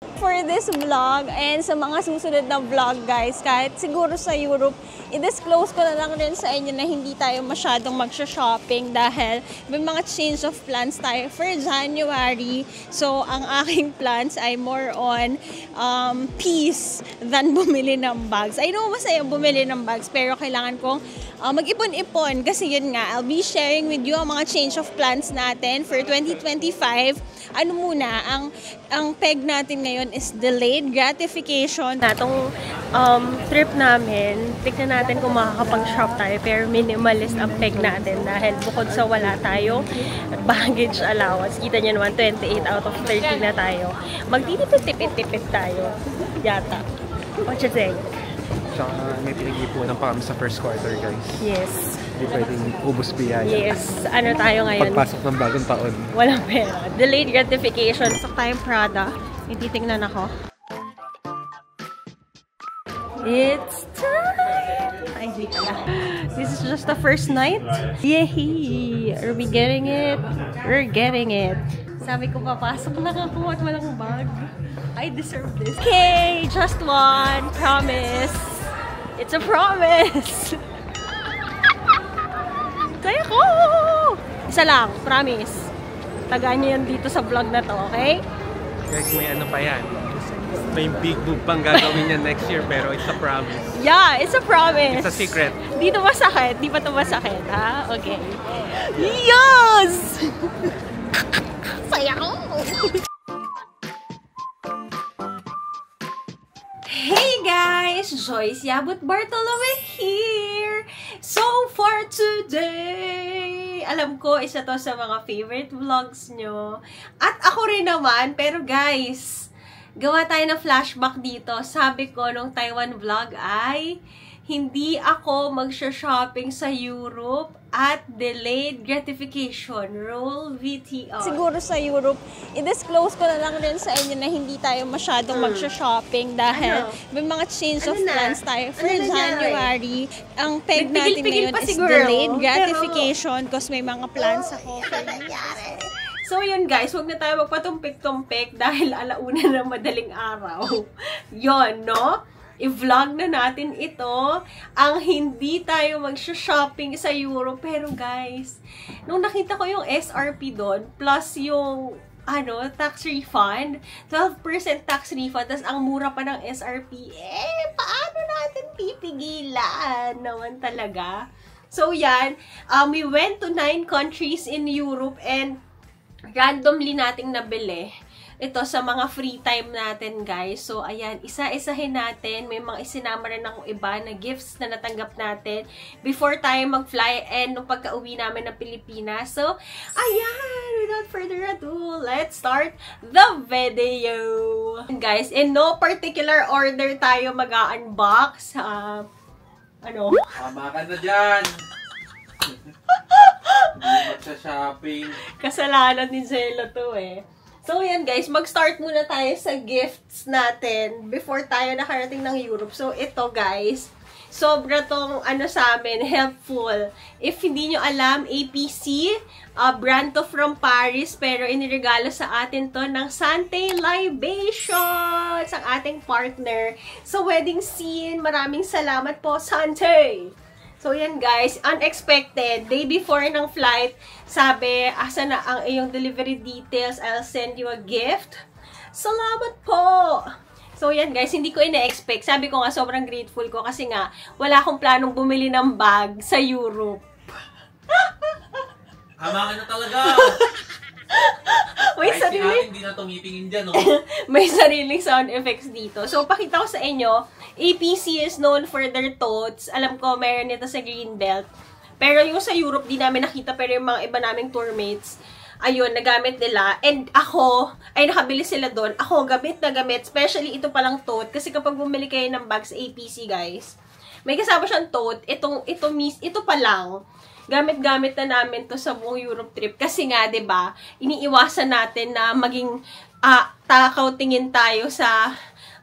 For this vlog and sa mga susunod na vlog guys, kahit siguro sa Europe, i-disclose ko na lang rin sa inyo na hindi tayo masyadong magsha-shopping dahil may mga change of plans tayo for January. So, ang aking plans ay more on peace than bumili ng bags. I know masaya bumili ng bags pero kailangan kong mag-ipon-ipon kasi yun nga, I'll be sharing with you ang mga change of plans natin for 2025. Ano muna, ang peg natin ngayon is delayed gratification. Natong trip namin, tignan natin kung makakapag-shop tayo pero minimalist ang peg natin dahil bukod sa wala tayo baggage allowance. Kita nyo naman, 28 out of 30 na tayo. Magtitipid-tipid tayo. Yata. What you think? Tsaka may pinag-ipunan pa kami sa first quarter, guys. Yes. Hindi pwedeng ubos biyaya. Yes. Ano tayo ngayon? Pagpasok ng bagong taon. Walang pera. Delayed gratification. Sa tayong Prada. May titignan ako. It's time! Ay, hindi pala. This is just the first night. Yay! Are we getting it? We're getting it. Sabi ko, papasok lang ako at walang bag. I deserve this. Okay! Just one. Promise. It's a promise. Kaya ko! Isa lang. Promise. Tagaan niyo yan dito sa vlog na to, okay? Guys, may ano pa yan. May big move pang gagawin niya next year pero it's a promise. Yeah, it's a promise. It's a secret. Di to masakit. Di pa to masakit, ha? Okay. Yes! Saya ko! Hey guys! Joyce Yabut Bartolome here! So for today, alam ko isa to sa mga favorite vlogs nyo. At ako rin naman, pero guys, gawa tayo ng flashback dito. Sabi ko nung Taiwan vlog ay hindi ako magsha-shopping sa Europe at delayed gratification. Roll VTR. Siguro sa Europe, i-disclose ko na lang rin sa inyo na hindi tayo masyadong magsha-shopping dahil may mga change of plans tayo for January. Ang peg natin ngayon is delayed gratification because may mga plans ako. So yun guys, huwag na tayo magpatumpik-tumpik dahil alauna ng madaling araw. Yun, no? I-vlog na natin ito. Ang hindi tayo mag-shopping sa Europe. Pero guys, nung nakita ko yung SRP doon, plus yung tax refund, 12% tax refund, tas ang mura pa ng SRP, paano natin pipigilan naman talaga? So yan, we went to 9 countries in Europe and randomly nating nabili ito sa mga free time natin, guys. So, ayan, isa-isahin natin. May mga isinama rin akong iba na gifts na natanggap natin before tayo mag-fly and nung pagka-uwi namin ng Pilipinas. So, ayan, without further ado, let's start the video. Guys, in no particular order tayo mag-unbox. Tama ka na dyan! Hindi magsha-shopping. Kasalanan ni Zelo to eh. So, yan guys, mag-start muna tayo sa gifts natin before tayo nakarating ng Europe. So, ito guys, sobra tong sa amin, helpful. If hindi nyo alam, APC, brand to from Paris, pero iniregalo sa atin to ng Sante Libations, ang ating partner sa wedding scene. Maraming salamat po, Sante! So, yan guys, unexpected. Day before ng flight, sabi, asa na ang iyong delivery details? I'll send you a gift. Salamat po! So, yan guys, hindi ko ina-expect. Sabi ko nga, sobrang grateful ko kasi nga, wala akong planong bumili ng bag sa Europe. Ama ka na talaga! May sariling, hindi na tumipingin dyan, no? may sariling sound effects dito. So, pakita ko sa inyo, APC is known for their totes. Alam ko, mayroon nito sa Greenbelt. Pero yung sa Europe, di namin nakita. Pero yung mga iba naming tourmates, ayun, nagamit nila. And ako, ay nakabili sila doon. Ako, gamit na gamit. Especially ito palang tote. Kasi kapag bumili kayo ng bags APC, guys, may kasama siyang tote. Ito pa lang. Gamit-gamit na namin to sa buong Europe trip. Kasi nga, 'di ba, iniiwasan natin na maging takaw tingin tayo sa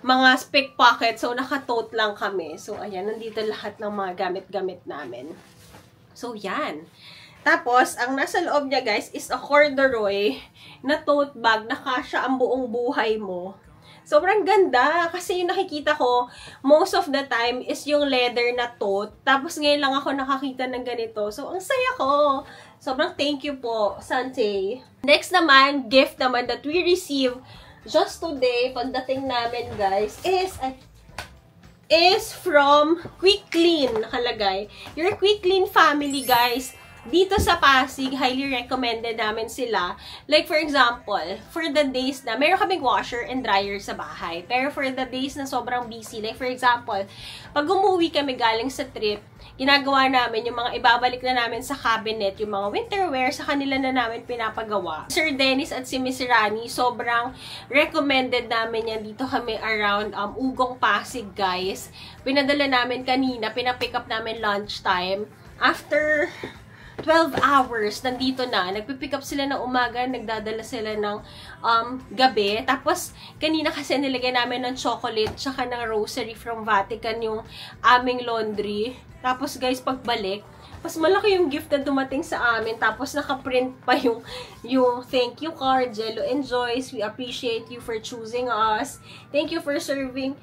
mga pickpocket. So, naka-tote lang kami. So, ayan, nandito lahat ng mga gamit-gamit namin. So, yan. Tapos, ang nasa loob niya, guys, is a corduroy na tote bag na kasya ang buong buhay mo. Sobrang ganda. Kasi yung nakikita ko, most of the time is yung leather na tote. Tapos ngayon lang ako nakakita ng ganito. So, ang saya ko. Sobrang thank you po, Sante. Next naman, gift naman that we receive just today, pagdating namin, guys, is from Quick Clean, nakalagay. Your Quick Clean family, guys, dito sa Pasig, highly recommended namin sila. Like, for example, for the days na, meron kaming washer and dryer sa bahay. Pero for the days na sobrang busy, like, for example, pag umuwi kami galing sa trip, ginagawa namin yung mga ibabalik na namin sa cabinet, yung mga winter wear, sa kanila na namin pinapagawa. Sir Dennis at si Miss Rani, sobrang recommended namin yan. Dito kami around Ugong Pasig, guys. Pinadala namin kanina, pinapick up namin lunchtime. After 12 hours, nandito na. Nagpipick up sila ng umaga, nagdadala sila ng gabi. Tapos, kanina kasi nilagay namin ng chocolate tsaka ng rosary from Vatican yung aming laundry. Tapos, guys, pagbalik, mas malaki yung gift na dumating sa amin. Tapos, nakaprint pa yung thank you card, Jello and Joyce. We appreciate you for choosing us. Thank you for serving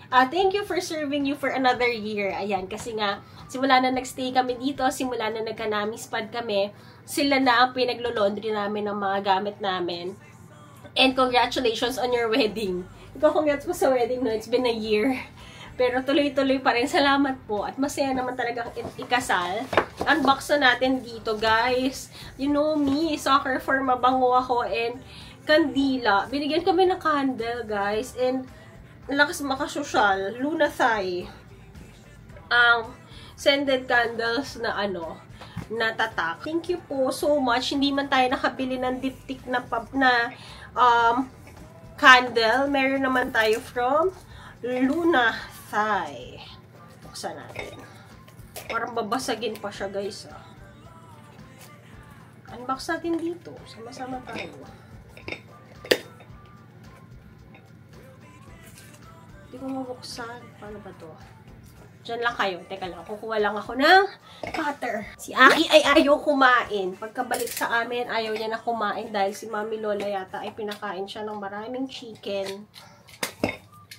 you for another year. Ayan, kasi nga, simula na nagstay kami dito, simula na nagka-namispad kami, sila na ang pinaglo-laundry namin ng mga gamit namin. And congratulations on your wedding. Ikaw, congrats po sa wedding, no? It's been a year. Pero tuloy-tuloy pa rin. Salamat po. At masaya naman talagang ikasal. Unbox na natin dito, guys. You know me, soccer for mabango ako and kandila. Binigyan kami ng candle, guys. And lakas makasosyal. Luna Thai. Ang scented candles na na tatak. Thank you po so much. Hindi man tayo nakabili ng diptyque na candle. Meron naman tayo from Luna Thai. Buksan natin. Parang babasagin pa siya, guys. Unbox natin dito. Sama-sama tayo. Hindi ko mabuksan. Paano ba to? Diyan lang kayo. Teka lang. Kukuha lang ako ng cutter. Si Aki ay ayaw kumain. Pagkabalik sa amin, ayaw niya na kumain dahil si Mami Lola yata ay pinakain siya ng maraming chicken.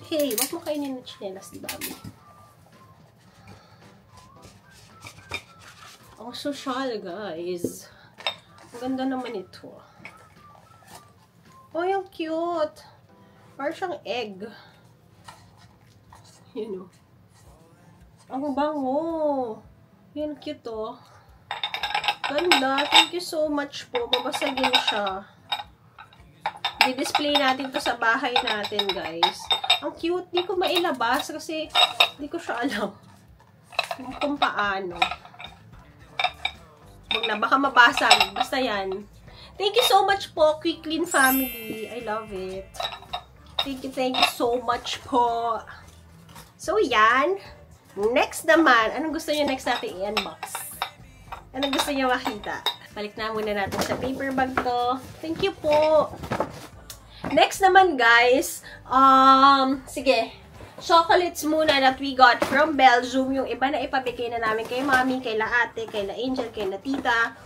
Hey, wag mo kainin ng chinelas, di ba? Ang social, guys. Ang ganda naman ito. Oh, yung cute. Parang siyang egg. You know. Ang bango. Yan, cute, oh. Ganda. Thank you so much po. Babasagin siya. I-display natin to sa bahay natin, guys. Ang cute. Di ko mailabas kasi di ko siya alam kung paano. Huwag na. Baka mabasag. Basta yan. Thank you so much po, Quick Clean family. I love it. Thank you so much po. So, yan. Next naman. Anong gusto niyo next natin i-unbox? Anong gusto niyo makita? Balik na muna natin sa paper bag to. Thank you po. Next naman, guys, sige, chocolates muna that we got from Belgium. Yung iba na ipabigay na namin kay Mami, kay La Ate, kay La Angel, kay La Tita.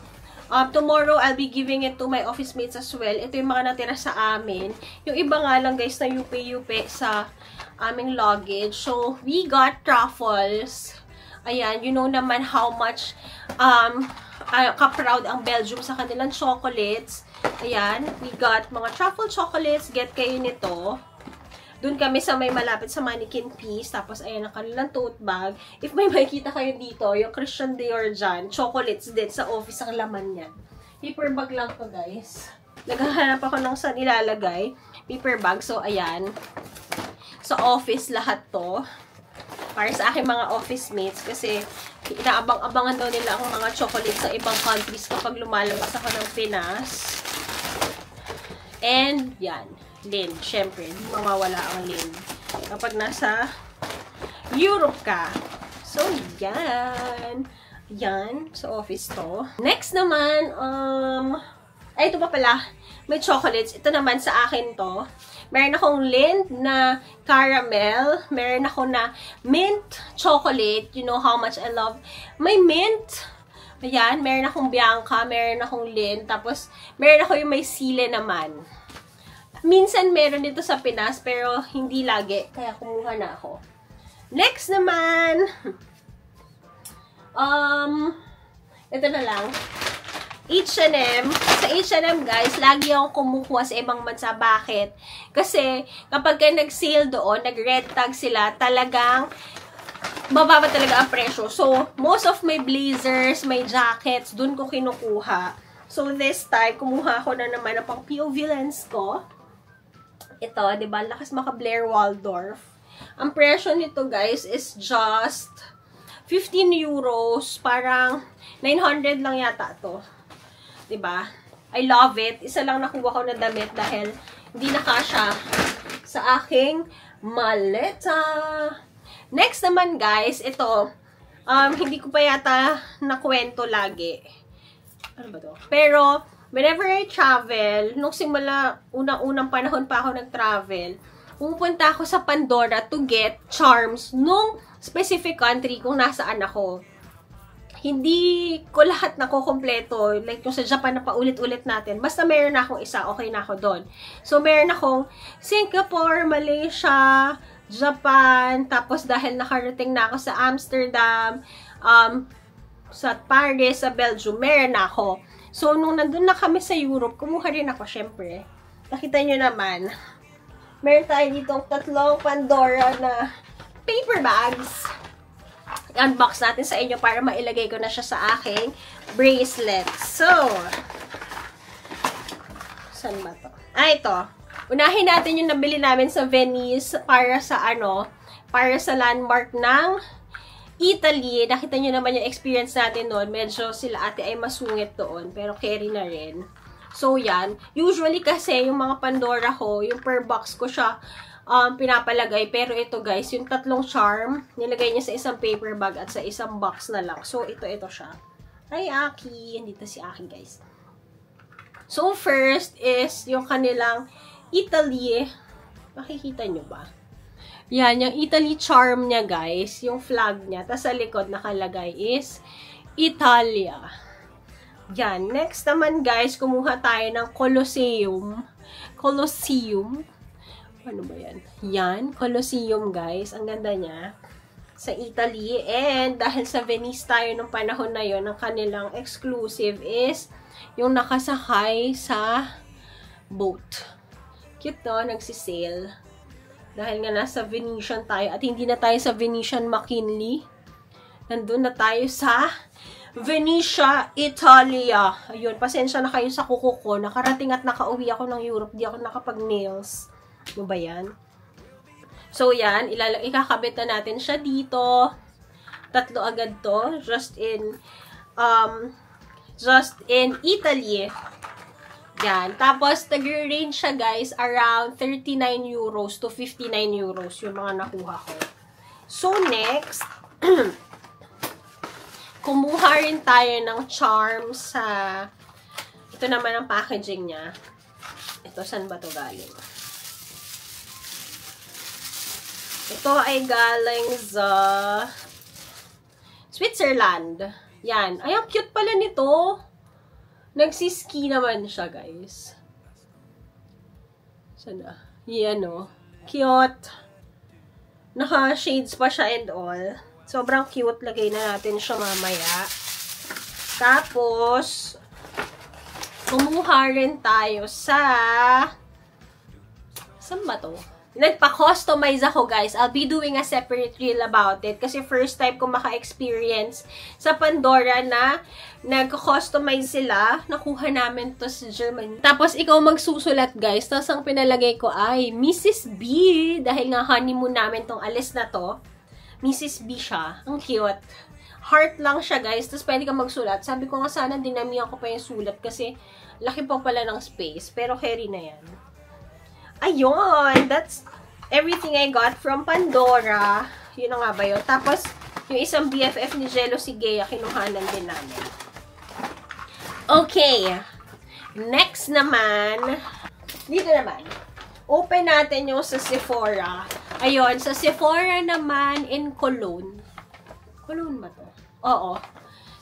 Tomorrow, I'll be giving it to my office mates as well. Ito yung mga natira sa amin. Yung iba nga lang, guys, na yupe-yupe sa aming luggage. So, we got truffles. Ayan, you know naman how much ka-proud ang Belgium sa kanilang chocolates. Ayan, we got mga truffle chocolates. Get kayo nito. Doon kami sa may malapit sa Mannequin Piece. Tapos, ayan ang kanilang tote bag. If may makikita kayo dito, yung Christian Dior dyan, chocolates din sa office ang laman yan. Paper bag lang to, guys. Naghahanap ako ng saan ilalagay. Paper bag. So, ayan. Sa office lahat to. Para sa aking mga office mates. Kasi, inaabang-abangan daw nila ang mga chocolates sa ibang countries kapag lumalabas ako ng Pinas. And, yan. Lin. Siyempre, mawawala ang Lin. Kapag nasa Europe ka. So, yan. Yan. Sa office to. Next naman, ay, ito pa pala. May chocolates. Ito naman sa akin to. Meron akong Lindt na caramel. Meron ako na mint chocolate. You know how much I love my mint. Ayan. Meron akong Bianca. Meron akong Lindt. Tapos, meron ako yung may sile naman. Minsan meron dito sa Pinas, pero hindi lagi. Kaya kumuha na ako. Next naman, ito na lang. H&M. Sa H&M, guys, lagi akong kumukuha sa ibang bansa. Bakit? Kasi, kapag nag-sale doon, nag-red tag sila, talagang mababa talaga ang presyo. So, most of my blazers, my jackets, doon ko kinukuha. So, this time, kumuha ko na naman ang pang POV lens ko. Ito, diba? Lakas maka Blair Waldorf. Ang presyo nito, guys, is just 15 euros. Parang 900 lang yata to. Diba? I love it. Isa lang nakuha ko na damit dahil hindi nakasya sa aking maleta. Next naman, guys, ito. Hindi ko pa yata nakwento lagi. Ano ba to? Pero, whenever I travel, nung simula, unang panahon pa ako nag-travel, pupunta ako sa Pandora to get charms nung specific country kung nasaan ako. Hindi ko lahat nakukompleto. Like, yung sa Japan na paulit-ulit natin. Basta meron na akong isa, okay na ako doon. So, meron akong Singapore, Malaysia, Japan, tapos dahil nakarating na ako sa Amsterdam, sa Paris, sa Belgium, meron na ako. So, nung nandun na kami sa Europe, kumuha rin ako, syempre. Nakita nyo naman. Meron tayo ditong 3 Pandora na paper bags. I-unbox natin sa inyo para mailagay ko na siya sa aking bracelet. So, saan ba to? Ito. Unahin natin yung nabili namin sa Venice para sa para sa landmark ng Italy. Nakita nyo naman yung experience natin doon. Medyo sila ate ay masungit doon, pero carry na rin. So, yan. Usually kasi yung mga Pandora ko, yung per box ko siya pinapalagay. Pero ito guys, yung 3 charm, nilagay niya sa isang paper bag at sa isang box na lang. So, ito siya. Ay, Aki. Andito si Aki, guys. So, first is yung kanilang Italy. Makikita nyo ba? Yan, yung Italy charm niya, guys. Yung flag niya. Tapos sa likod nakalagay is Italia. Yan. Next naman, guys, kumuha tayo ng Colosseum. Colosseum. Ano ba yan? Yan. Colosseum, guys. Ang ganda niya. Sa Italy. And dahil sa Venice tayo nung panahon na yon, ang kanilang exclusive is yung nakasakay sa boat. Cute, no? Nagsisale. Dahil nga nasa Venetian tayo. At hindi na tayo sa Venetian McKinley. Nandun na tayo sa Venetia, Italia. Ayun, pasensya na kayo sa kuko ko. Nakarating at nakauwi ako ng Europe. Di ako nakapag-nails. Ano ba yan? So, yan. Ikakabit na natin siya dito. 3 agad to. Just in Italy. Yan. Tapos, nag-range siya, guys, around 39 euros to 59 euros yung mga nakuha ko. So, next, kumuha rin tayo ng charm sa, ito naman ang packaging niya. Ito, saan ba ito galing? Ito ay galing sa Switzerland. Yan. Ay, ang cute pala nito. Nagsiski naman siya, guys. Sana. Yan, o. Cute. Naka-shades pa siya and all. Sobrang cute. Lagay na natin siya mamaya. Tapos, kumuha rin tayo sa... Saan ba to? Nagpa-customize ako, guys. I'll be doing a separate reel about it. Kasi first time ko maka-experience sa Pandora na nag-customize sila. Nakuha namin to sa Germany. Tapos, ikaw magsusulat, guys. Tapos, ang pinalagay ko ay Mrs. B. Dahil nga honeymoon namin tong alis na to. Mrs. B siya. Ang cute. Heart lang siya, guys. Tapos, pwede kang magsulat. Sabi ko nga sana, dinamihan ko pa yung sulat. Kasi, laki pa pala ng space. Pero, carry na yan. Ayun, that's everything I got from Pandora. Yun na nga ba yun? Tapos, yung isang BFF ni Jello si Gea, kinuhanan din namin. Okay. Next naman, dito naman, open natin yung sa Sephora. Ayun, sa Sephora naman in Cologne. Cologne ba to? Oo.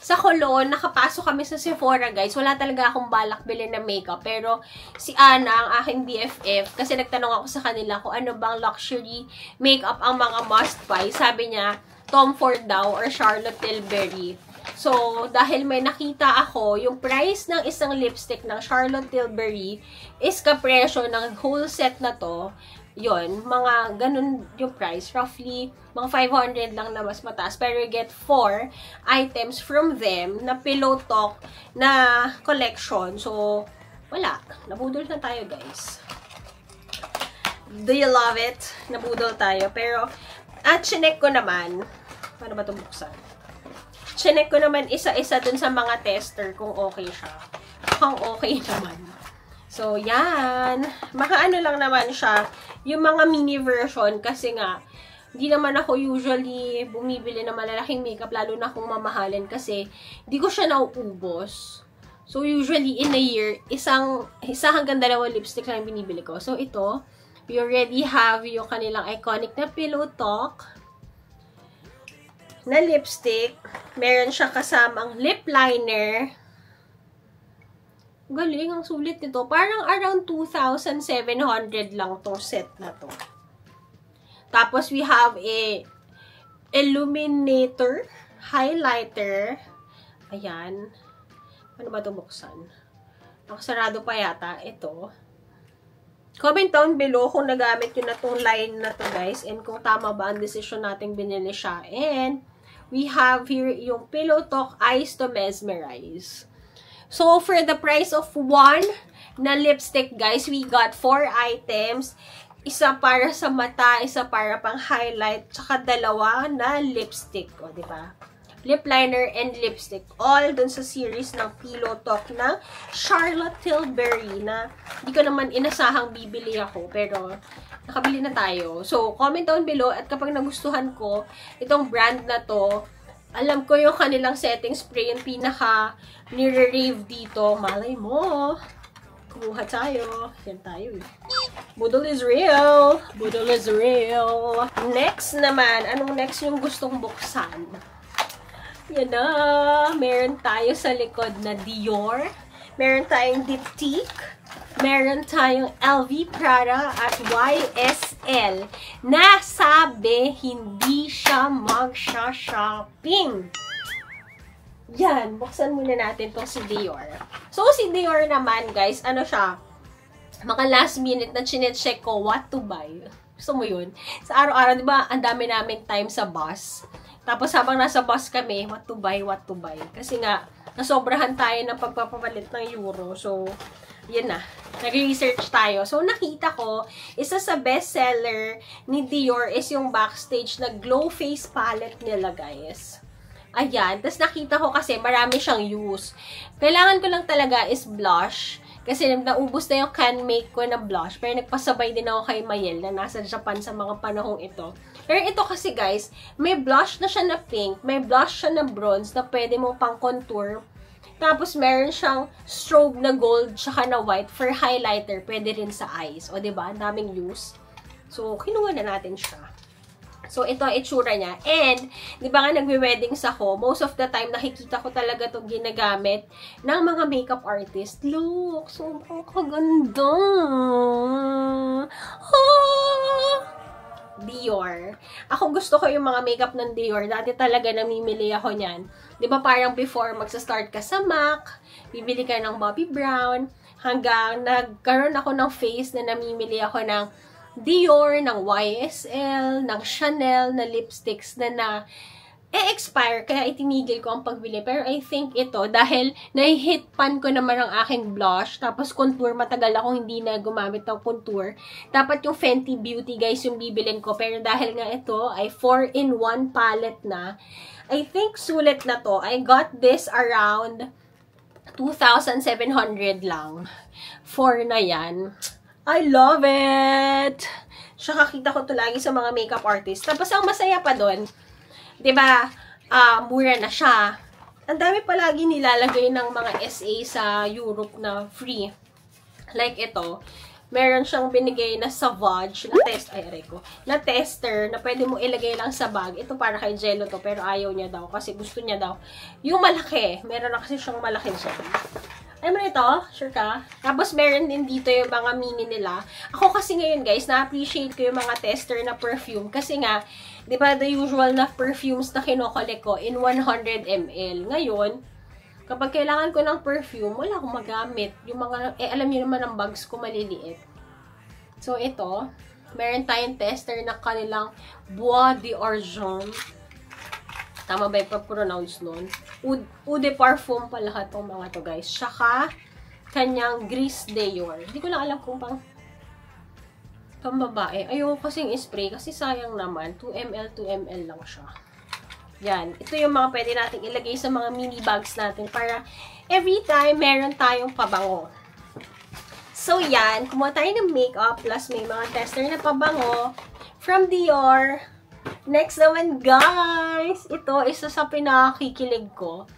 sa Cologne, nakapasok kami sa Sephora, guys. Wala talaga akong balak bilhin na makeup. Pero si Ana, ang aking BFF, kasi nagtanong ako sa kanila kung ano bang luxury makeup ang mga must-buy. Sabi niya, Tom Ford daw or Charlotte Tilbury. So, dahil may nakita ako, yung price ng isang lipstick ng Charlotte Tilbury is kapresyo ng whole set na to. Yun, mga ganun yung price. Roughly, mga 500 lang na mas mataas. Pero you get 4 items from them na Pillow Talk na collection. So, wala. Nabudol na tayo, guys. Do you love it? Nabudol tayo. Pero, chinek ko naman. Paano ba ito buksan? Chinek ko naman isa-isa dun sa mga tester kung okay siya. Kung okay naman. So, yan. Makaano lang naman siya. Yung mga mini version, kasi nga, hindi naman ako usually bumibili ng malalaking makeup, lalo na kung mamahalin, kasi hindi ko siya nauubos. So, usually, in a year, isa hanggang 2 lipstick lang binibili ko. So, ito, we already have yung kanilang iconic na Pillow Talk na lipstick. Meron siya kasamang lip liner. Galing, ang sulit nito. Parang around 2,700 lang tong set na to. Tapos, we have a illuminator, highlighter. Ayan. Ano ba ito buksan? Nakasarado pa yata. Ito. Comment down below kung nagamit yun na tong line na to, guys. And kung tama ba ang decision nating binili siya. And, we have here yung Pillow Talk Eyes to Mesmerize. So, for the price of 1 na lipstick, guys, we got 4 items. Isa para sa mata, isa para pang highlight, tsaka 2 na lipstick. O, diba? Lip liner and lipstick. All dun sa series ng Pillow Talk na Charlotte Tilbury na hindi ko naman inasahang bibili ako. Pero, nakabili na tayo. So, comment down below at kapag nagustuhan ko itong brand na to, alam ko yung kanilang setting spray, yung pinaka nire-rave dito. Malay mo. Kumuha tayo. Yan tayo eh. Budol is real. Budol is real. Next naman. Anong next yung gustong buksan? Yan na. Meron tayo sa likod na Dior. Meron tayong Diptyque. Meron tayong LV Prada at YSL na sabi hindi siya magsha-shopping. Yan, buksan muna natin itong si Dior. So, si Dior naman, guys, ano siya? Mga last minute na chinecheck ko what to buy. Gusto mo yun? Sa araw-araw, di ba, ang dami namin time sa bus. Tapos, habang nasa bus kami, what to buy, what to buy. Kasi nga, nasobrahan tayo ng pagpapapalit ng euro. So, yan na. Nag-research tayo. So, nakita ko, isa sa bestseller ni Dior is yung Backstage na Glow Face Palette nila, guys. Ayan. Tapos, nakita ko kasi marami siyang use. Kailangan ko lang talaga is blush. Kasi naubos na yung can make ko na blush. Pero nagpasabay din ako kay Mayel na nasa Japan sa mga panahong ito. Pero ito kasi, guys, may blush na siya na pink. May blush siya na bronze na pwede mo pang contour. Tapos, meron siyang strobe na gold tsaka na white for highlighter. Pwede rin sa eyes. O, diba? Ang daming use. So, kinuha na natin siya. So, ito ang itsura niya. And, di ba nga nagwe-weddings ako, most of the time, nakikita ko talaga itong ginagamit ng mga makeup artist. Look! Sobrang kaganda! Oh! Dior. Ako gusto ko yung mga makeup ng Dior. Dati talaga namimili ako niyan. Di ba parang before magsa-start ka sa MAC, bibili ka ng Bobbi Brown, hanggang nagkaroon ako ng face na namimili ako ng Dior, ng YSL, ng Chanel, na lipsticks na expire, kaya itinigil ko ang pagbili. Pero I think ito, dahil nahihit pan ko naman ang aking blush, tapos contour, matagal akong hindi na gumamit ng contour. Dapat yung Fenty Beauty, guys, yung bibilin ko. Pero dahil nga ito ay 4-in-1 palette na, I think sulit na to. I got this around 2,700 lang. 4 na yan. I love it! Tsaka kita ko to lagi sa mga makeup artists. Tapos ang masaya pa doon, diba, mura na siya. Ang dami palagi nilalagay ng mga SA sa Europe na free. Like ito. meron siyang binigay na Savage na tester na pwede mo ilagay lang sa bag. Ito para kay Jello to, pero ayaw niya daw kasi gusto niya daw yung malaki. Meron na kasi siyang malaki siya. Ay mo ito? Sure ka? Tapos meron din dito yung mga mini nila. Ako kasi ngayon guys, na-appreciate ko yung mga tester na perfume kasi nga, di ba the usual na perfumes na kinokolek ko in 100 ml. Ngayon, kapag kailangan ko ng perfume, wala akong magamit. Yung mga, alam niyo naman ang bags ko maliliit. So, ito, meron tayong tester na kanilang Bois d'Argent. Tama ba yung pronounce nun? Eau de Parfum pa lahat ng mga to, guys. Tsaka, kanyang Gris Dior. Hindi ko lang alam kung pang babae. Ayoko kasing spray kasi sayang naman. 2ml, 2ml lang siya. Yan. Ito yung mga pwede natin ilagay sa mga mini bags natin para every time meron tayong pabango. So, yan. Kumuha tayo ng makeup plus may mga tester na pabango from Dior. Next naman, guys. Ito, isa sa pinakakikilig ko.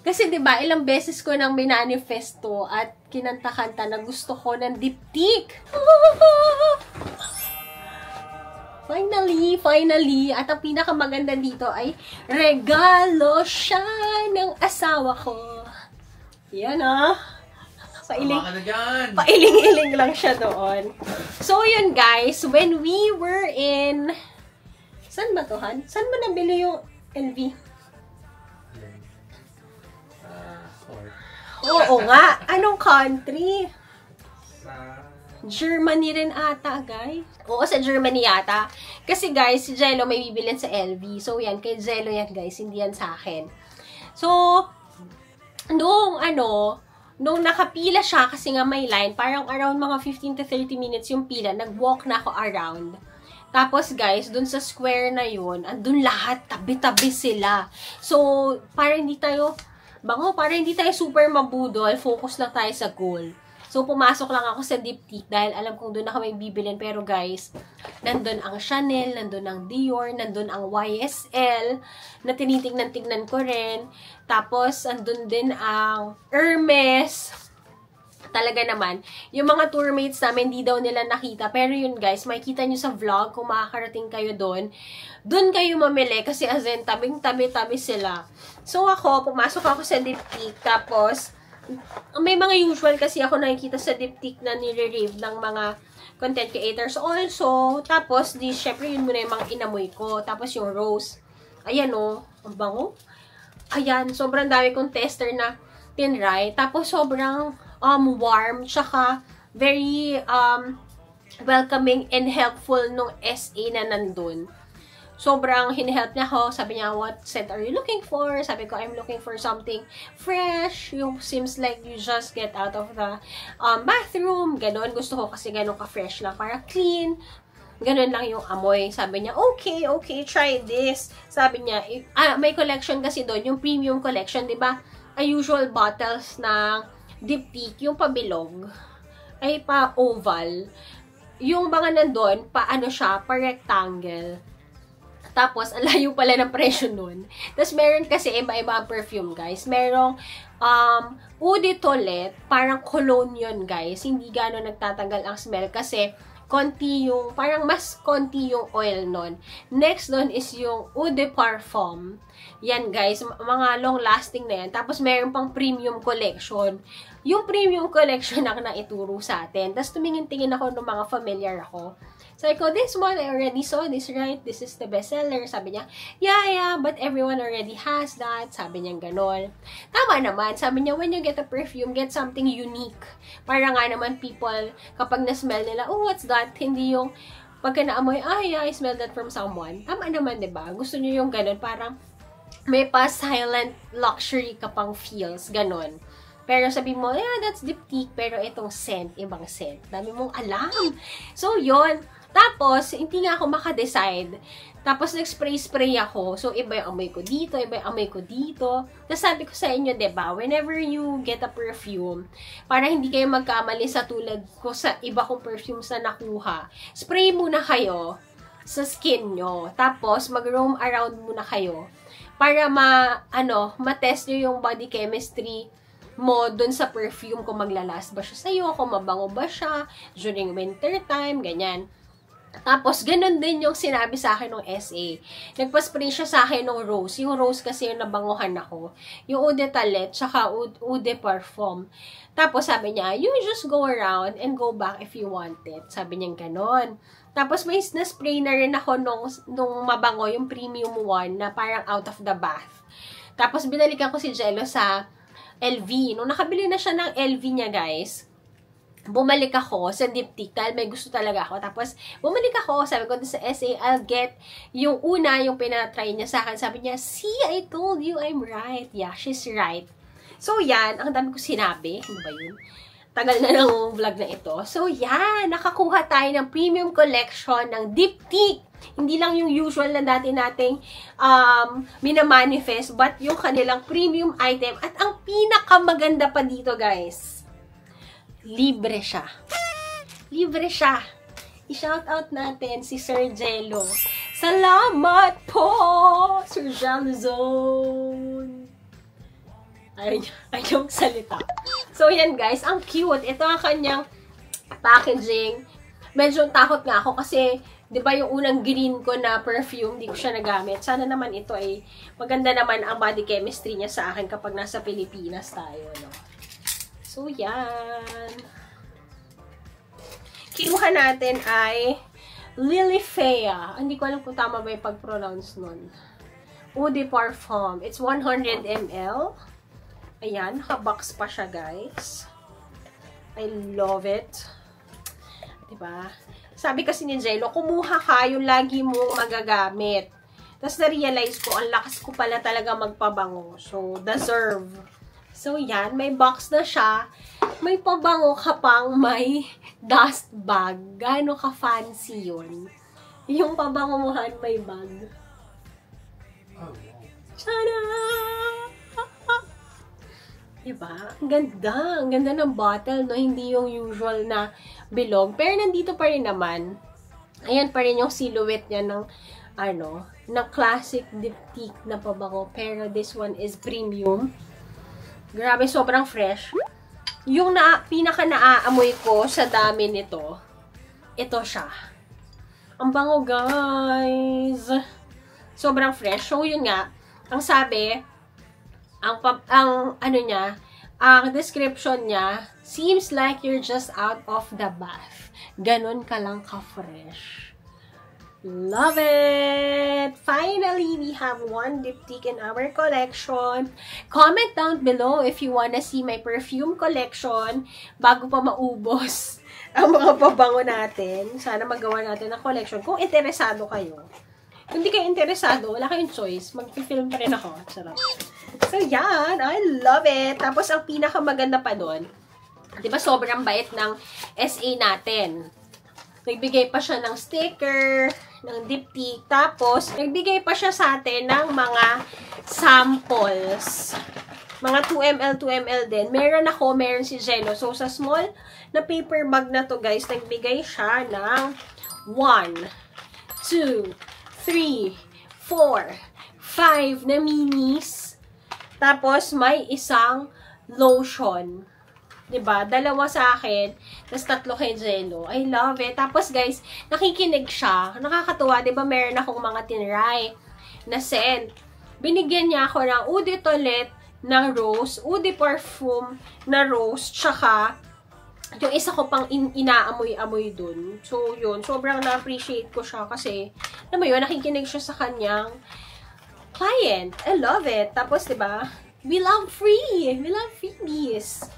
Kasi, diba, ilang beses ko nang minanifesto at kinanta-kanta na gusto ko ng diptyque. Finally. At ang pinakamaganda dito ay regalo siya ng asawa ko. Yan Pailing-iling lang siya doon. So, yun guys. When we were in... Saan ba to, Han? Saan mo nabili yung LV? Oo nga. Anong country? Germany rin ata, guys. Oo, sa Germany yata. Kasi, guys, si Jello may bibilin sa LV. So, yan. Kay Jello yan, guys. Hindi yan sa akin. So, nung nakapila siya, kasi nga may line, parang around mga 15 to 30 minutes yung pila, nag-walk na ako around. Tapos, guys, dun sa square na yun, andun lahat, tabi-tabi sila. So, para hindi tayo super mabudol, focus lang tayo sa goal. So, pumasok lang ako sa diptyque dahil alam kong doon na kami bibilin. Pero guys, nandun ang Chanel, nandun ang Dior, nandun ang YSL, na tinitignan-tignan ko rin. Tapos, andun din ang Hermes. Talaga naman, yung mga tourmates namin, hindi daw nila nakita. Pero yun guys, makikita nyo sa vlog kung makakarating kayo doon. Doon kayo mamili kasi as in, tabing-tabi-tabi sila. So ako, pumasok ako sa diptyque. Tapos, may mga usual kasi ako nakikita sa diptyque na nire-rave ng mga content creators also. Tapos, syempre yun muna yung mga inamoy ko. Tapos yung rose. Ayan ang bango. Ayan, sobrang dami kong tester na tinry. Tapos sobrang warm, tsaka very welcoming and helpful nung SA na nandun. Sobrang hinihelp niya ako. Sabi niya, what scent are you looking for? Sabi ko, I'm looking for something fresh. Yung seems like you just get out of the bathroom. Ganon. Gusto ko kasi ganon ka-fresh lang. Para clean. Ganon lang yung amoy. Sabi niya, okay, try this. Sabi niya, may collection kasi doon. Yung premium collection, di ba? Usual bottles ng diptyque, yung pabilog, ay pa-oval. Yung mga nandun, pa rectangle. Tapos, ang layo pala ng presyo nun. Tapos, meron kasi iba-iba ang perfume, guys. Merong eau de toilette, parang cologne yun, guys. Hindi gano'n nagtatanggal ang smell kasi parang mas konti yung oil nun. Next nun is yung eau de parfum. Yan, guys. Mga long-lasting na yan. Tapos, meron pang premium collection. Yung premium collection ang naituro sa atin. Tapos, tumingin-tingin ako ng mga familiar ako. Sabi ko, this one, I already saw this, right? This is the bestseller. Sabi niya, yeah, but everyone already has that. Sabi niya ganon. Tama naman. Sabi niya, when you get a perfume, get something unique. Para nga naman people, kapag na-smell nila, oh, what's that? Hindi yung pagka naamoy, yeah, I smell that from someone. Tama naman, diba? Gusto niyo yung ganon. Parang may pa-silent luxury ka pang feels. Ganon. Pero sabi mo, yeah, that's diptyque. Pero itong scent, ibang scent. Dami mong alam. So, yun. Tapos, hindi nga ako makadecide. Tapos, nag-spray-spray ako. So, iba yung amoy ko dito, iba yung amoy ko dito. Tapos, sabi ko sa inyo, diba, whenever you get a perfume, para hindi kayo magkamali sa tulad ko sa iba kong perfumes na nakuha, spray muna kayo sa skin nyo. Tapos, mag-roam around muna kayo. Para ma-test nyo yung body chemistry mo dun sa perfume kung maglalast ba siya sa'yo, kung mabango ba siya during winter time, ganyan. Tapos, ganun din yung sinabi sa akin ng SA. Nagpa-spray siya sa akin ng rose. Yung rose kasi yung nabanguhan ako. Yung Eau de Toilette, tsaka Eau de Parfum. Tapos, sabi niya, you just go around and go back if you want it. Sabi niya ganon. Tapos, may na-spray na rin ako nung mabango, yung premium one, na parang out of the bath. Tapos, binalikan ko si Jello sa LV. Nung nakabili na siya ng LV niya, guys, bumalik ako sa Diptyque dahil may gusto talaga ako. Tapos, bumalik ako, sabi ko sa SA, I'll get yung una, yung pinatry niya sa akin. Sabi niya, see, I told you I'm right. Yeah, she's right. So, yan, ang dami ko sinabi. Ano ba yun? Tagal na ng vlog na ito. So, yan, nakakuha tayo ng premium collection ng Diptyque. Hindi lang yung usual na dati nating minamanifest, but yung kanilang premium item. At ang pinakamaganda pa dito, guys, libre siya. Libre siya. I-shoutout natin si Sir Jello. Salamat po, Sir Jello Zone. Ay yung salita. So, yan guys. Ang cute. Ito ang kanyang packaging. Medyo takot nga ako kasi, di ba yung unang green ko na perfume, di ko siya nagamit. Sana naman ito ay maganda naman ang body chemistry niya sa akin kapag nasa Pilipinas tayo, no? So, yan. Kinuha natin ay Lilifea. Hindi ko alam kung tama ba yung pag-pronounce nun. Eau de Parfum. It's 100 ml. Ayan, naka-box pa siya, guys. I love it. Diba? Sabi kasi ni Jello, kumuha ka yung lagi mong magagamit. Tapos na-realize ko, ang lakas ko pala talaga magpabango. So, deserve. So, yan. May box na siya. May pabango ka pang may dust bag. Gaano ka-fancy yun? Yung pabango mo may bag. Tada! Diba? Ang ganda. Ang ganda ng bottle, no? Hindi yung usual na bilog. Pero nandito pa rin naman. Ayan pa rin yung silhouette niya ng ng classic Diptyque na pabango. Pero this one is premium. Grabe, sobrang fresh. Yung pinaka-naaamoy ko sa dami nito, ito siya. Ang bango, guys. Sobrang fresh. So, yun nga, ang sabi, ang description niya, seems like you're just out of the bath. Ganon ka lang ka-fresh. Love it! Finally, we have one Diptyque in our collection. Comment down below if you wanna see my perfume collection bago pa maubos ang mga pabango natin. Sana magawa natin ng collection kung interesado kayo. Kung di kayo interesado, wala kayong choice. Mag-film pa rin ako. Sarap. So, yan. I love it. Tapos, ang pinakamaganda pa doon, di ba sobrang bait ng SA natin. Nagbigay pa siya ng sticker, ng Diptyque. Tapos, nagbigay pa siya sa atin ng mga samples. Mga 2ml, 2ml din. Meron ako, meron si Jello. So, sa small na paper bag na to, guys, nagbigay siya ng 1, 2, 3, 4, 5 na minis. Tapos, may isang lotion. Diba? Dalawa sa akin, tapos 3 kay Jello. I love it. Tapos guys, nakikinig siya. Nakakatuwa, diba meron akong mga tinry na scent. Binigyan niya ako ng Eau de Toilette na rose, Eau de Parfum na rose, tsaka yung isa ko pang inaamoy-amoy dun. So, yun. Sobrang na-appreciate ko siya kasi, alam mo yun, nakikinig siya sa kanyang client. I love it. Tapos, diba, we love free. We love freebies.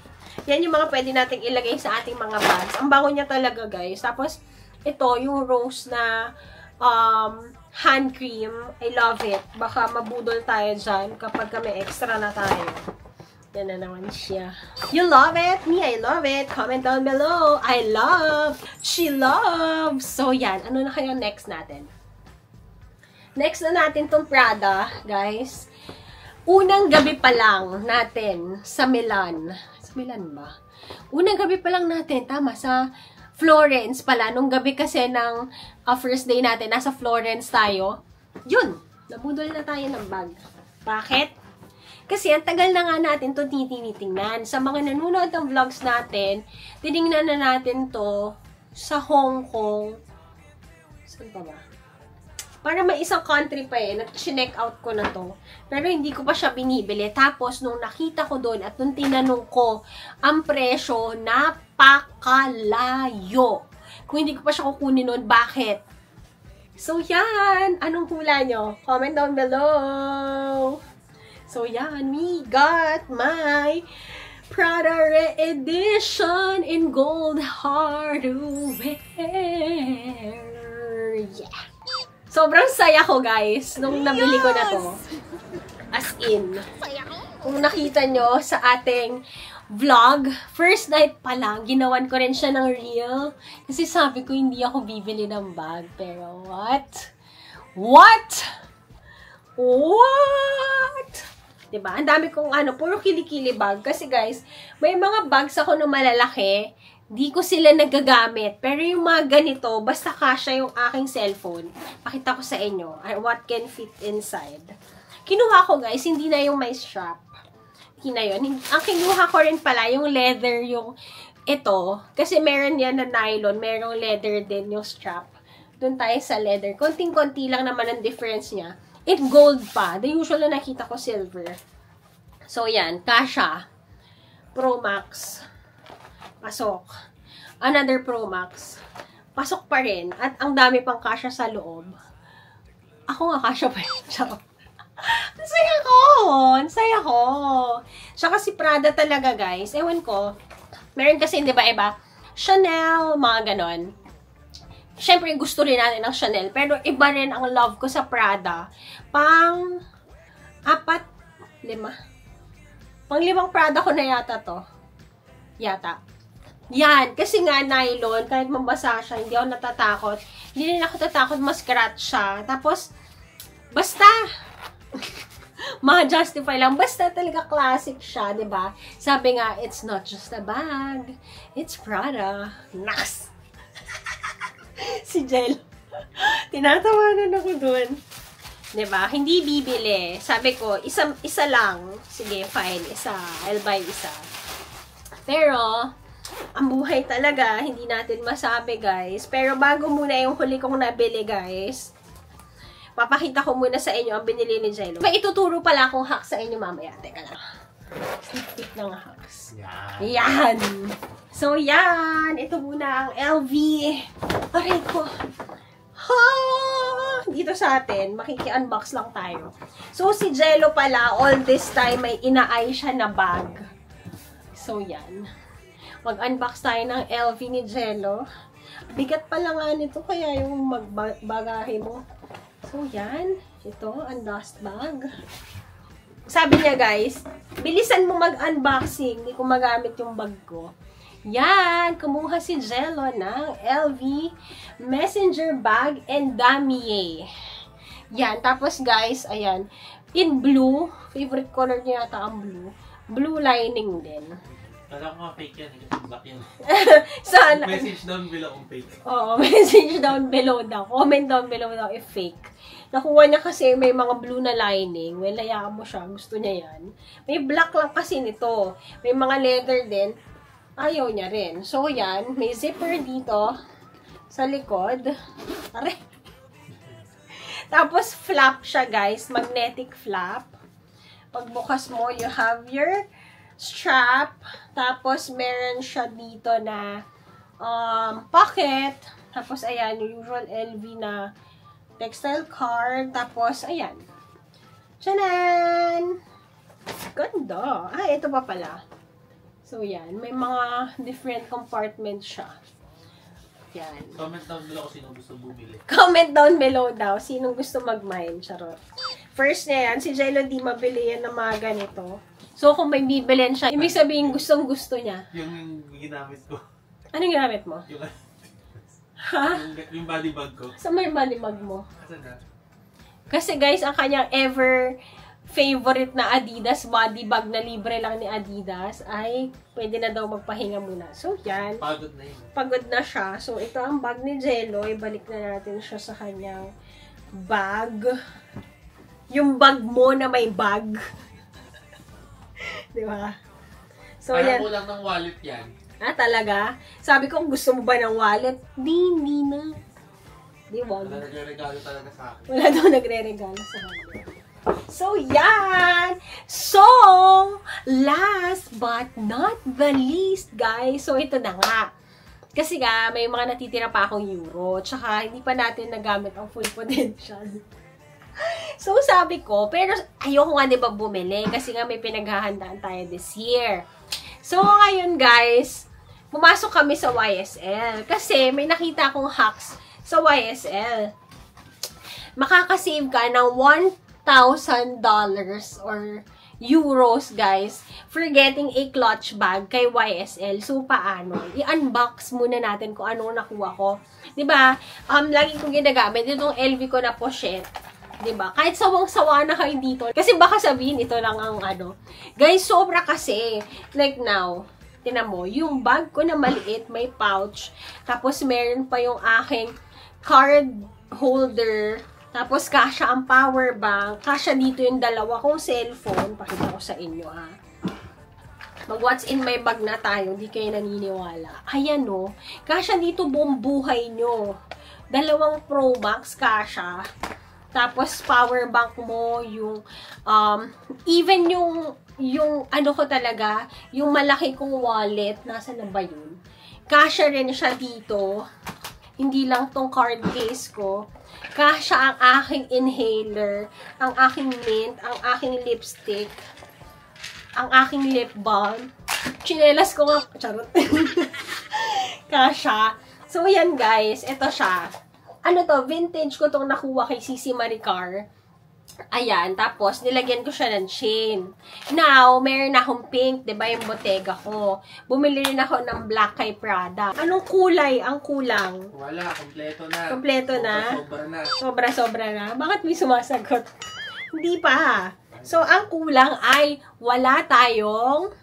Yan yung mga pwede nating ilagay sa ating mga bags. Ang bango niya talaga, guys. Tapos, ito, yung rose na hand cream. I love it. Baka mabudol tayo dyan kapag may extra na tayo. Yan na naman siya. You love it? Me, I love it. Comment down below. I love. She loves. So, yan. Ano na kaya next natin? Next na natin tong Prada, guys. Unang gabi pa lang natin sa Milan. Milan ba? Unang gabi pa lang natin, tama, sa Florence pala. Nung gabi kasi ng first day natin, nasa Florence tayo. Yun, nabudol na tayo ng bag. Bakit? Kasi ang tagal na nga natin to tinitingnan. Sa mga nanonood ng vlogs natin, tinignan na natin to sa Hong Kong. Saan pa ba? Para may isang country pa na-check out ko na to. Pero hindi ko pa siya binibili. Tapos, nung nakita ko doon at nung tinanong ko, ang presyo, napakalayo. Kung hindi ko pa siya kukunin noon, bakit? So, yan. Anong hula nyo? Comment down below. So, yan. We got my Prada Re-Edition in gold hardware. Yeah. Sobrang saya ko, guys, nung nabili ko na to. As in. Kung nakita nyo sa ating vlog, first night pa lang, ginawan ko rin siya ng reel. Kasi sabi ko, hindi ako bibili ng bag. Pero, what? What? What? Diba? Ang dami kong puro kilikili bag. Kasi guys, may mga bags ako na malalaki, di ko sila nagagamit. Pero yung mga ganito, basta kasya yung aking cellphone. Pakita ko sa inyo, what can fit inside. Kinuha ko guys, hindi na yung may strap. Hindi na yun. Ang kinuha ko rin pala, yung leather, yung ito. Kasi meron yan na nylon, merong leather din yung strap. Doon tayo sa leather. Konting-konti lang naman ang difference niya. It gold pa. The usual na nakita ko silver. So yan, kasya. Pro Max. Pasok. Another Pro Max. Pasok pa rin. At ang dami pang kasya sa loob. Ako nga kasya pa rin. Ang saya ko! Ang saya ko! Siya kasi Prada talaga, guys. Ewan ko. Meron kasi, di ba, iba? Chanel, mga ganon. Siyempre, gusto rin natin ng Chanel. Pero iba rin ang love ko sa Prada. Pang 5. Pang 5 Prada ko na yata to. Yata. Yan. Kasi nga, nylon, kahit mabasa siya, hindi ako natatakot. Hindi rin ako tatakot ma-scratch siya. Tapos, basta, ma-justify lang. Basta talaga classic siya, diba? Sabi nga, it's not just a bag. It's Prada. Nice! Si Jel. Tinatawanan ako dun. Diba? Hindi bibili. Sabi ko, isa lang. Sige, fine. Isa. I'll buy isa. Pero, ang buhay talaga, hindi natin masabi, guys. Pero bago muna yung huli kong nabili, guys, papakita ko muna sa inyo ang binili ni Jello. May ituturo pala akong hack sa inyo mamaya. Teka lang. Sneak ng hacks. Yan. So, yan. Ito muna ang LV. Aray ko. Ha! Dito sa atin, makiki-unbox lang tayo. So, si Jello pala, all this time, may ina-eye siya na bag. So, yan. Mag-unbox tayo ng LV ni Jello. Bigat pala nga nito, kaya yung magbagahe mo. So, yan. Ito, ang dust bag. Sabi niya, guys, bilisan mo mag-unboxing. Hindi ko magamit yung bag ko. Yan. Kumuha si Jello ng LV Messenger Bag and Damier. Yan. Tapos, guys, ayan. In blue. Favorite color niya yata ang blue. Blue lining din. Kala ko nga fake yan. Black yan. Sana. Message down below kung fake. Oo, message down below daw. Comment down below daw if fake. Nakuha niya kasi may mga blue na lining. Well, hayaan mo siya. Gusto niya yan. May black lang kasi nito. May mga leather din. Ayaw niya rin. So, yan. May zipper dito sa likod. Tara. Tapos, flap siya, guys. Magnetic flap. Pagbukas mo, you have your strap. Tapos, meron siya dito na pocket. Tapos, ayan, yung usual LV na textile card. Tapos, ayan. Tchanan! Ganda. Ah, ito pa pala. So, yan. May mga different compartments siya. Yan. Comment down below kung sino gusto bumili. Comment down below daw. Sinong gusto mag-mine. Charot. First na yan. Si Jello di mabili yan ng mga ganito. So, kung may bibilin siya, ibig sabihin gustong-gusto niya. Yung ginamit ko. Anong ginamit mo? Yung, Ha? yung body bag ko. Sa may money bag mo? Asan na? Kasi guys, ang kanyang ever favorite na Adidas body bag na libre lang ni Adidas ay pwede na daw magpahinga muna. So, yan. Pagod na yun. Pagod na siya. So, ito ang bag ni Jello. Ibalik na natin siya sa kanyang bag. Yung bag mo na may bag. Di ba? So, Parang yan. kulang ng wallet yan. Ah, talaga? Sabi ko, gusto mo ba ng wallet? Hindi na. Di, wag. Wala nagre-regalo talaga sa akin. Wala daw nagre-regalo sa kanya. So, yan! So, last but not the least, guys. So, ito na nga. Kasi nga, may mga natitira pa akong euro. Tsaka, hindi pa natin nagamit ang full potential. So, sabi ko, pero ayoko nga diba bumili kasi nga may pinaghahandaan tayo this year. So, ngayon guys, pumasok kami sa YSL kasi may nakita akong hacks sa YSL. Makakasave ka ng $1,000 or euros, guys, for getting a clutch bag kay YSL. So, paano? I-unbox muna natin kung ano nakuha ko. Diba? Lagi kong ginagamit itong LV ko na pochette. Diba? Kahit sawang-sawa na kayo dito. Kasi baka sabihin, ito lang ang ano. Guys, sobra kasi. Like now, tinan mo, yung bag ko na maliit, may pouch. Tapos, meron pa yung aking card holder. Tapos, kasha ang power bank. Kasha dito yung dalawa kong cellphone. Pakita ko sa inyo, ha. Mag-what's in my bag na tayo. Hindi kayo naniniwala. Ayan, no. Kasha dito buong buhay nyo. Dalawang Pro Max kasha. Tapos, power bank mo, yung, even yung ano ko talaga, yung malaki kong wallet, nasa na ba yun? Kasha rin siya dito. Hindi lang tong card case ko. Kasha ang aking inhaler, ang aking mint, ang aking lipstick, ang aking lip balm. Chinelas ko nga, charot. Kasha. So, yan guys, ito siya. Ano to, vintage ko tong nakuha kay Sisi Maricar. Ayan, tapos nilagyan ko siya ng chain. Now, meron akong pink, 'di ba, yung Bottega ko. Bumili rin ako ng black kay Prada. Anong kulay ang kulang? Wala, kompleto na. Kompleto na? Sobra na. Sobra-sobra na. Bakit may sumasagot? Hindi pa. So, ang kulang ay wala tayong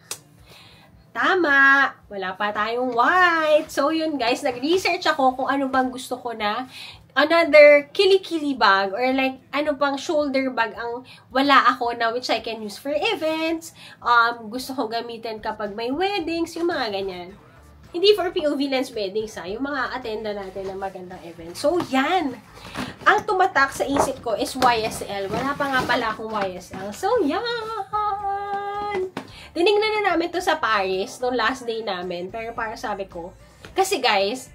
tama. Wala pa tayong white. So, yun guys, nag-research ako kung ano bang gusto ko na another kili-kili bag or like ano pang shoulder bag ang wala ako na which I can use for events. Gusto ko gamitin kapag may weddings, yung mga ganyan. Hindi for POV lens weddings, ha? Yung mga attenda natin ng magandang event. So, yan. Ang tumatak sa isip ko is YSL. Wala pa nga pala akong YSL. So, yan. Tinignan na namin to sa Paris, no last day namin. Pero para sabi ko, kasi guys,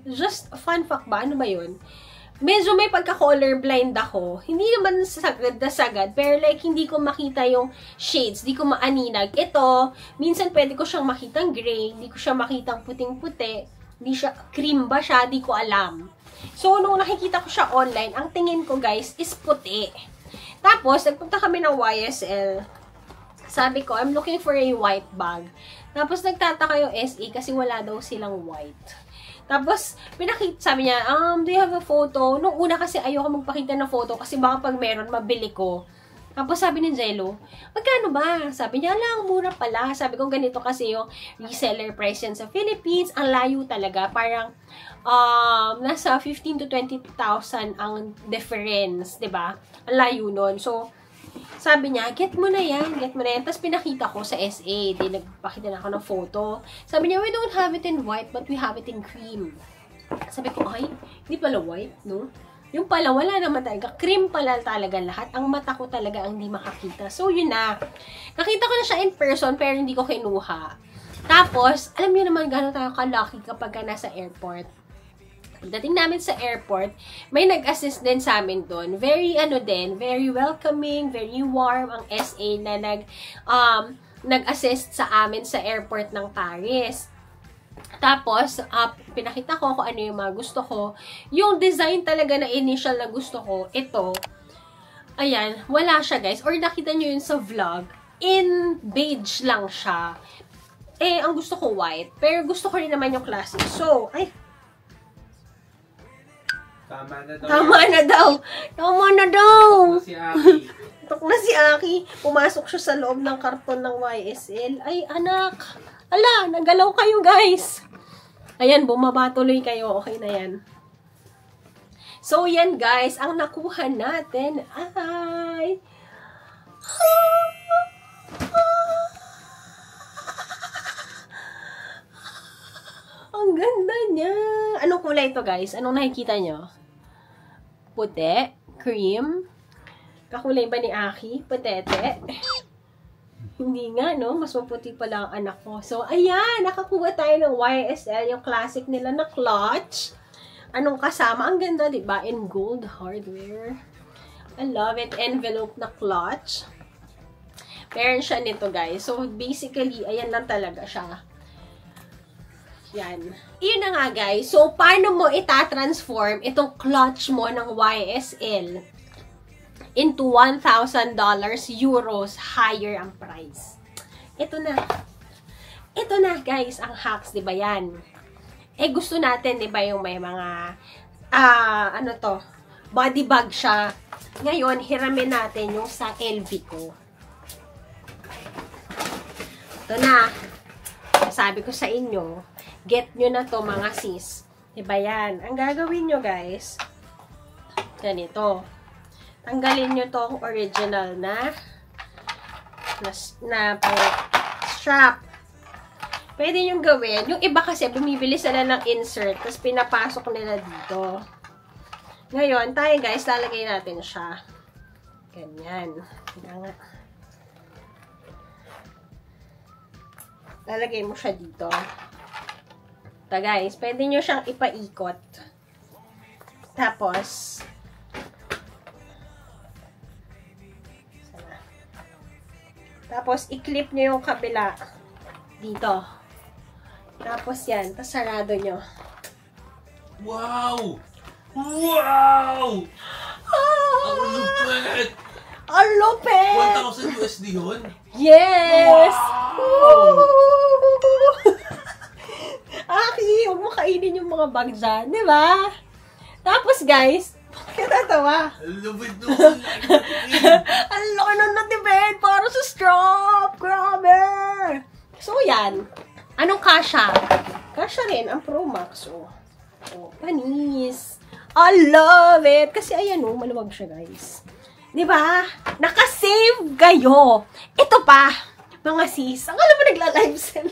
just fun fact ba? Ano ba yun? Medyo may pagka-colorblind ako. Hindi naman sagad na sagad, pero like, hindi ko makita yung shades. Hindi ko maaninag. Ito, minsan pwede ko siyang makitang gray, hindi ko siya makitang puting-puti, hindi siya, cream ba siya, hindi ko alam. So, nung nakikita ko siya online, ang tingin ko guys, is puti. Tapos, nagpunta kami ng YSL. Sabi ko, I'm looking for a white bag. Tapos, nagtataka yung SE kasi wala daw silang white. Tapos, sabi niya, do you have a photo? Nung una kasi ayoko magpakita ng photo kasi baka pag meron, mabili ko. Tapos sabi ni Jello, magkano ba? Sabi niya, lang, mura pala. Sabi ko, ganito kasi yung reseller price yan sa Philippines. Ang layo talaga. Parang, nasa 15 to 20,000 ang difference, diba? Ang layo nun. So, sabi niya, get mo na yan. Tapos pinakita ko sa SA. Di nagpakita na ako ng photo. Sabi niya, we don't have it in white, but we have it in cream. Sabi ko, ay, hindi pala white, no? Yung pala, wala naman talaga. Cream pala talaga lahat. Ang mata ko talaga ang hindi makakita. So, yun na. Nakita ko na siya in person, pero hindi ko kinuha. Tapos, alam niyo naman gano'n tayo ka-lucky kapag nasa airport. Pagdating namin sa airport, may nag-assist din sa amin doon. Very, very welcoming, very warm ang SA na nag-assist sa amin sa airport ng Paris. Tapos, pinakita ko kung ano yung mga gusto ko. Yung design talaga na initial na gusto ko, ito. Ayan, wala siya guys. Or nakita nyo yun sa vlog. In beige lang siya. Eh, ang gusto ko white. Pero gusto ko rin naman yung classic. So, ay, Tama na daw. tama na daw. Tama na daw. Si Aki. Tok na si Aki. Pumasok siya sa loob ng karton ng YSL. Ay, anak. Ala, nagalaw kayo, guys. Ayan, bumaba tuloy kayo. Okay na yan. So, yan, guys. Ang nakuha natin ay niya. Anong kulay ito, guys? Anong nakikita nyo? Puti? Cream? Kakulay ba ni Aki? Putete? Hindi nga, no? Mas maputi pala ang anak ko. So, ayan. Nakakuha tayo ng YSL. Yung classic nila na clutch. Anong kasama? Ang ganda, diba? In gold hardware. I love it. Envelope na clutch. Meron siya nito, guys. So, basically, ayan lang talaga siya. Yan. Yun na nga, guys. So, paano mo itatransform itong clutch mo ng YSL into $1,000 euros higher ang price? Ito na. Ito na, guys, ang hacks, di ba yan? Eh, gusto natin, di ba, yung may mga, ano to, body bag siya. Ngayon, hiramin natin yung sa LV ko. Ito na. Sabi ko sa inyo, get nyo na to mga sis. Diba yan? Ang gagawin nyo guys, ganito. Tanggalin nyo tong original na strap. Pwede nyo gawin. Yung iba kasi bumibili sila ng insert, tapos pinapasok nila dito. Ngayon, tayo guys, lalagay natin siya. Ganyan. Nga. Lalagay mo siya dito. Ito guys, pwede nyo siyang ipaikot. Tapos, i-clip nyo yung kabila dito. Tapos yan, tapos sarado nyo. Wow! Wow! Ang lupit! Ang lupit! 1,000 USD yun? Yes! Wow! Aki, huwag mo kainin yung mga bag dyan, di ba? Tapos guys, katatawa. Lupit doon! Ang laki ng natipid para sa strap! Grabe! So yan. Anong kasha? Kasha rin ang Pro Max. Oh, panis. I love it! Kasi ayan oh, maluwag siya guys. Diba? Nakasave kayo. Ito pa, mga sis. Ang alam mo nagla-live sell.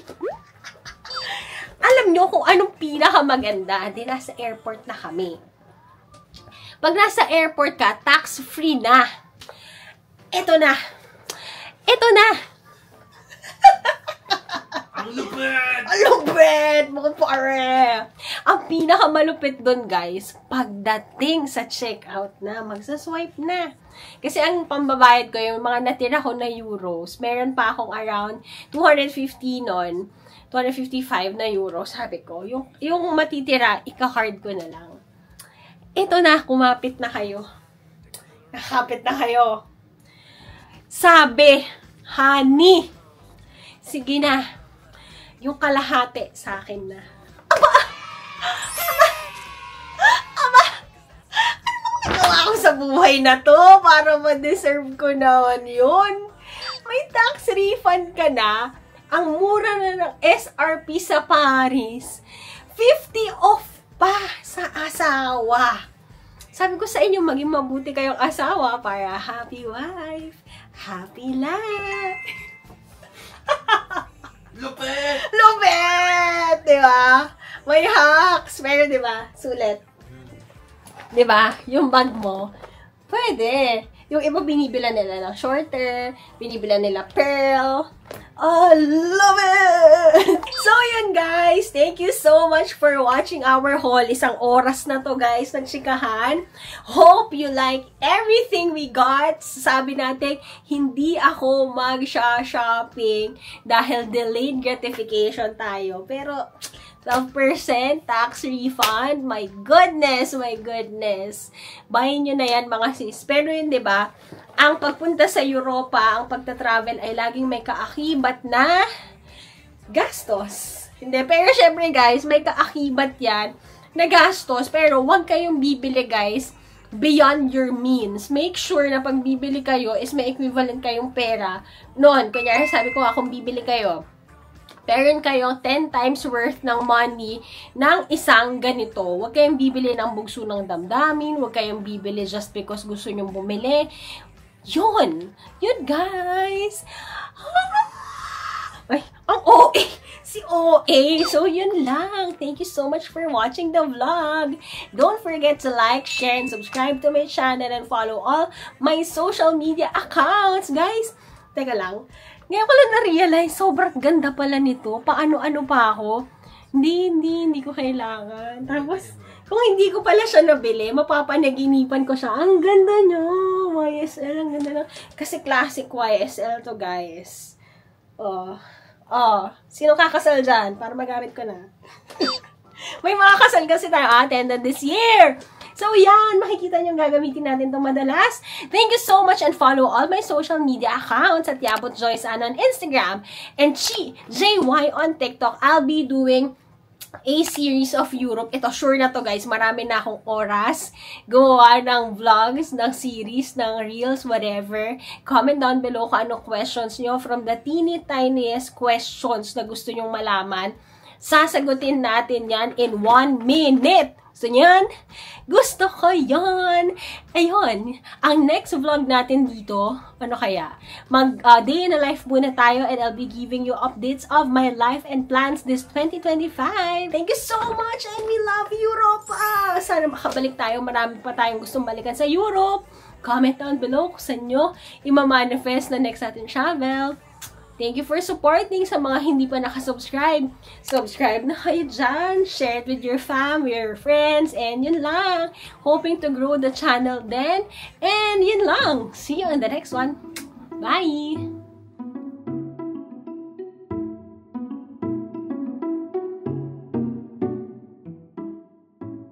Alam nyo kung anong pinakamaganda. Di nasa airport na kami. Pag nasa airport ka, tax-free na. Ito na. Ito na. Ang lupit! Ang lupit! Mga pare! Ang pinakamalupit doon, guys, pagdating sa checkout na, magsaswipe na. Kasi ang pambabayad ko, yung mga natira ko na euros, meron pa akong around 250 nun, 255 na euros, sabi ko. Yung matitira, ika-card ko na lang. Ito na, kumapit na kayo. Nakapit na kayo. Sabi, honey, sige na. Yung kalahati sa akin na. Aba! Anong nagawa ko sa buhay na to para ma-deserve ko naman yun? May tax refund ka na. Ang mura na ng SRP sa Paris. 50 off pa sa asawa. Sabi ko sa inyo, maging mabuti kayong asawa para happy wife, happy life. Lupit! Lupit! Diba? May hacks. Pero diba? Sulit. Diba? Yung bag mo, pwede. Yung iba binibila nila ng shorter, binibila nila pearl. I love it! So, yun guys. Thank you so much for watching our haul. Isang oras na to guys, nagchikahan. Hope you like everything we got. Sabi natin, hindi ako mag-shopping dahil delayed gratification tayo. Pero, 12% tax refund. My goodness, my goodness. Bayin nyo na yan mga sis. Pero yun, diba? Ang pagpunta sa Europa, ang pagta-travel ay laging may kaakibat na gastos. Hindi, pero syempre guys, may kaakibat yan na gastos. Pero huwag kayong bibili guys beyond your means. Make sure na pag bibili kayo is may equivalent kayong pera. Noon, kunyari sabi ko nga kung bibili kayo, meron kayong 10 times worth ng money ng isang ganito. Huwag kayong bibili ng bugso ng damdamin. Huwag kayong bibili just because gusto nyong bumili. Yun! Yun, guys! Ay, ang OA! si OA. So, yun lang. Thank you so much for watching the vlog. Don't forget to like, share, and subscribe to my channel and follow all my social media accounts. Guys, teka lang. Ngayon ko lang na-realize, sobrang ganda pala nito. Paano-ano pa ako. Hindi ko kailangan. Tapos, kung hindi ko pala siya nabili, mapapanaginipan ko siya. Ang ganda niya. YSL, ang ganda na. Kasi classic YSL to, guys. Sino kakasal dyan? Para magamit ko na. May mga kasal kasi tayo attended this year. So, yan. Makikita nyo gagamitin natin itong madalas. Thank you so much and follow all my social media accounts at Yabut Joyce Ann on Instagram and Chi JY on TikTok. I'll be doing a series of Europe. Ito, sure na to guys. Marami na akong oras. Gumawa ng vlogs, ng series, ng reels, whatever. Comment down below kung anong questions nyo from the teeny tiniest questions na gusto nyong malaman. Sasagutin natin yan in 1 minute. So, yan. Gusto ko yan. Ayun. Ang next vlog natin dito, ano kaya? Day in a life muna tayo and I'll be giving you updates of my life and plans this 2025. Thank you so much and we love Europe. Sana makabalik tayo. Marami pa tayong gustong balikan sa Europe. Comment down below kung saan nyo ima-manifest na next natin travel. Thank you for supporting sa mga hindi pa nakasubscribe. Subscribe na kayo dyan. Share it with your fam, with your friends. And yun lang. Hoping to grow the channel then. And yun lang. See you in the next one. Bye!